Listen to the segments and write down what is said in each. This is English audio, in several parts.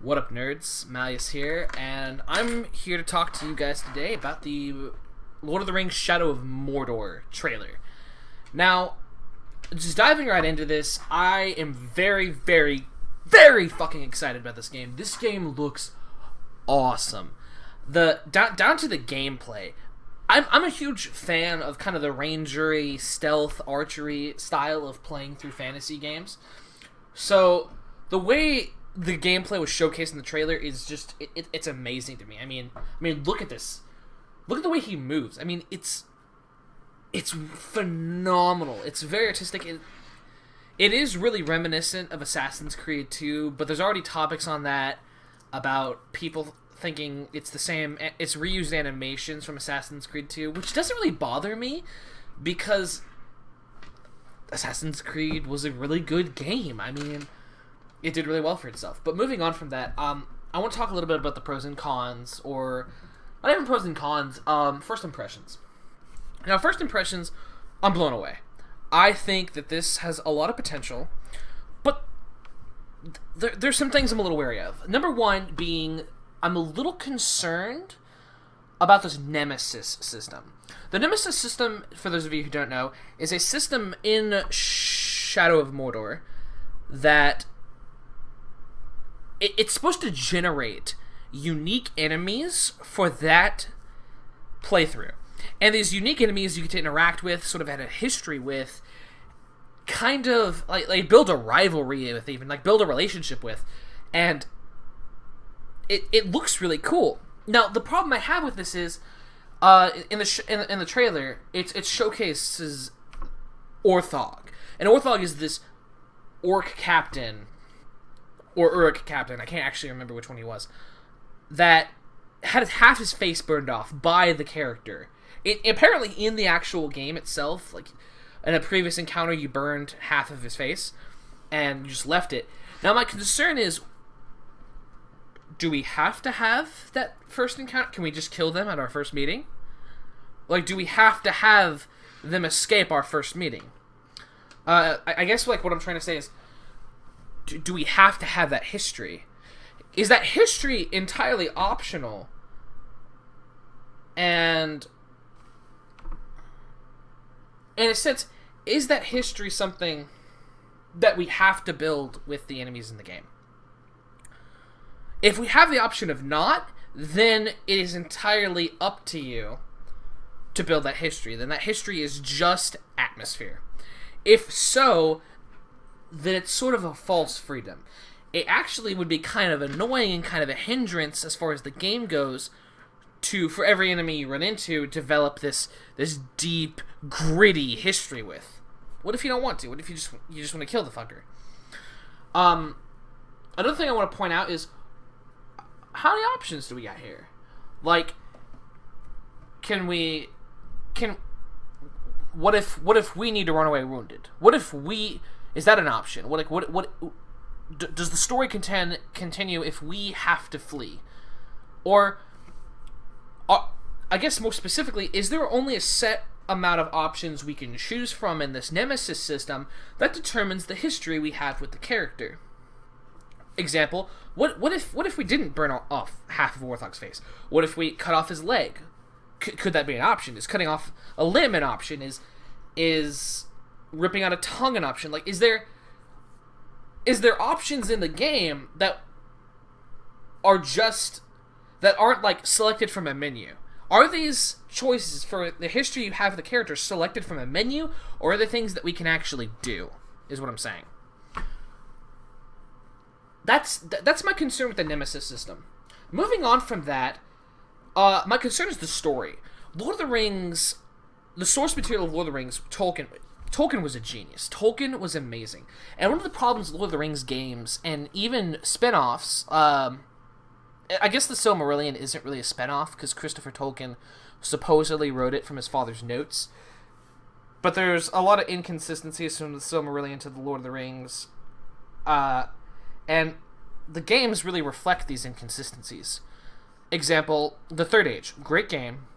What up, nerds? Malleus here, and I'm here to talk to you guys today about the Lord of the Rings Shadow of Mordor trailer. Now, just diving right into this, I am very fucking excited about this game. This game looks awesome. Down to the gameplay. I'm a huge fan of kind of the rangery, stealth, archery style of playing through fantasy games. So, the way the gameplay was showcased in the trailer is just it's amazing to me. I mean, look at this. Look at the way he moves. I mean, it's phenomenal. It's very artistic. It is really reminiscent of Assassin's Creed 2, but there's already topics on that about people thinking it's the same. It's reused animations from Assassin's Creed 2, which doesn't really bother me because Assassin's Creed was a really good game. I mean, it did really well for itself. But moving on from that, I want to talk a little bit about the pros and cons, or not even pros and cons, first impressions. Now, first impressions, I'm blown away. I think that this has a lot of potential, but there's some things I'm a little wary of. Number one being, I'm a little concerned about this Nemesis system. The Nemesis system, for those of you who don't know, is a system in Shadow of Mordor that it's supposed to generate unique enemies for that playthrough. And these unique enemies you get to interact with, sort of had a history with, kind of like build a rivalry with, even like build a relationship with, and it looks really cool. Now the problem I have with this is, in the trailer, it showcases Orthog, and Orthog is this orc captain, or Uruk captain, I can't actually remember which one he was, that had half his face burned off by the character. Apparently in the actual game itself, like in a previous encounter, you burned half of his face, and you just left it. Now my concern is, do we have to have that first encounter? Can we just kill them at our first meeting? Like, do we have to have them escape our first meeting? I guess like what I'm trying to say is, do we have to have that history? Is that history entirely optional? And in a sense, is that history something that we have to build with the enemies in the game? If we have the option of not, then it is entirely up to you to build that history. Then that history is just atmosphere. If so, then it's sort of a false freedom. It actually would be kind of annoying and kind of a hindrance as far as the game goes to, for every enemy you run into, develop this deep, gritty history with. What if you don't want to? What if you just want to kill the fucker? Another thing I want to point out is, how many options do we got here? Like, what if we need to run away wounded? Is that an option? What does the story continue if we have to flee? Or, I guess more specifically, is there only a set amount of options we can choose from in this Nemesis system that determines the history we have with the character? Example, what if we didn't burn off half of Orthog's face? What if we cut off his leg? Could that be an option? Is cutting off a limb an option? Is ripping out a tongue an option? Like, is there options in the game that aren't like selected from a menu? Are these choices for the history you have of the character selected from a menu, or are they things that we can actually do, is what I'm saying. That's my concern with the Nemesis system. Moving on from that, my concern is the story. Lord of the Rings, the source material of Lord of the Rings, Tolkien was a genius. Tolkien was amazing. And one of the problems with Lord of the Rings games, and even spin-offs, I guess the Silmarillion isn't really a spin-off, because Christopher Tolkien supposedly wrote it from his father's notes. But there's a lot of inconsistencies from the Silmarillion to the Lord of the Rings. And the games really reflect these inconsistencies. Example, The Third Age. Great game.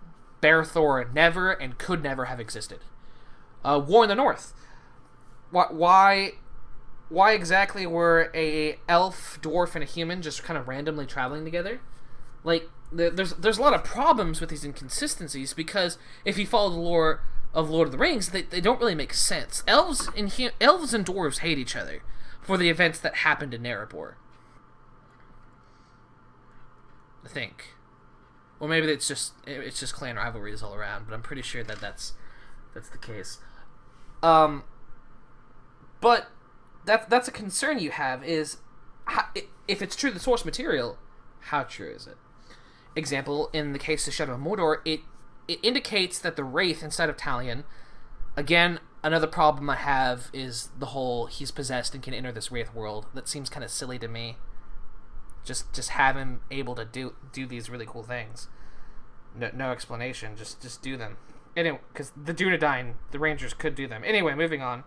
Barethor never and could never have existed. War in the North. Why why exactly were a elf, dwarf, and a human just kind of randomly traveling together? Like, there's a lot of problems with these inconsistencies, because if you follow the lore of Lord of the Rings, they don't really make sense. Elves and dwarves hate each other for the events that happened in Erebor, I think. Or maybe it's just clan rivalries all around, but I'm pretty sure that's the case. But that's a concern you have, is if it's true the source material, how true is it? Example, in the case of Shadow of Mordor, it indicates that the Wraith inside of Talion, again, another problem I have is the whole he's possessed and can enter this Wraith world. That seems kind of silly to me. Just have him able to do these really cool things. No explanation, just do them. Anyway, because the Dunedain, the Rangers could do them. Anyway, moving on.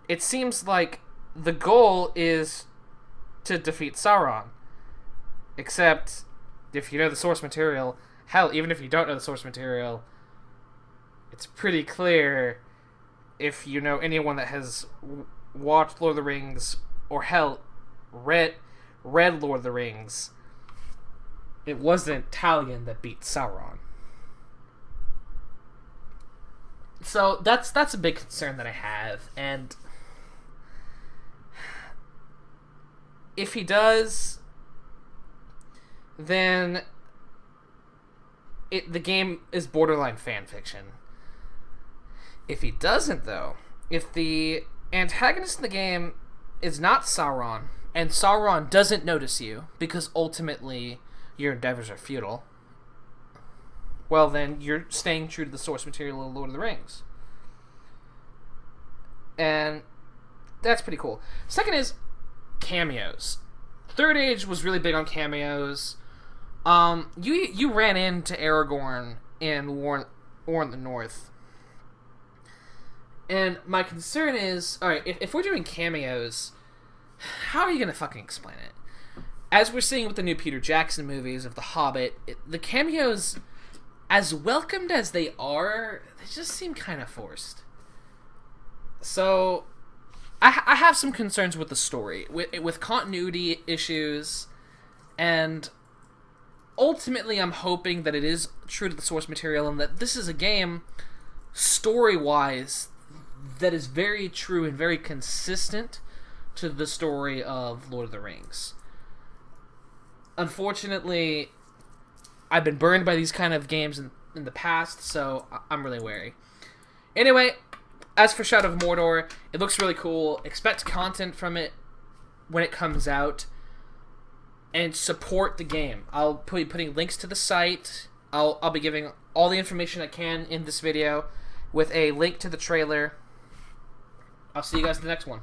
It seems like the goal is to defeat Sauron. Except, if you know the source material, hell, even if you don't know the source material, it's pretty clear, if you know anyone that has watched Lord of the Rings, or hell, read Lord of the Rings, it wasn't Talion that beat Sauron. So that's a big concern that I have, and if he does, then the game is borderline fanfiction. If he doesn't, though, if the antagonist in the game is not Sauron, and Sauron doesn't notice you, because ultimately your endeavors are futile, well, then you're staying true to the source material of Lord of the Rings. And that's pretty cool. Second is cameos. Third Age was really big on cameos. You ran into Aragorn in War in the North. And my concern is, alright, if we're doing cameos, how are you going to fucking explain it? As we're seeing with the new Peter Jackson movies of The Hobbit, the cameos, as welcomed as they are, they just seem kind of forced. So, I have some concerns with the story, with continuity issues, and ultimately I'm hoping that it is true to the source material, and that this is a game, story-wise, that is very true and very consistent to the story of Lord of the Rings. Unfortunately, I've been burned by these kind of games in the past, so I'm really wary. Anyway, as for Shadow of Mordor, it looks really cool. Expect content from it when it comes out, and support the game. I'll be putting links to the site. I'll be giving all the information I can in this video with a link to the trailer. I'll see you guys in the next one.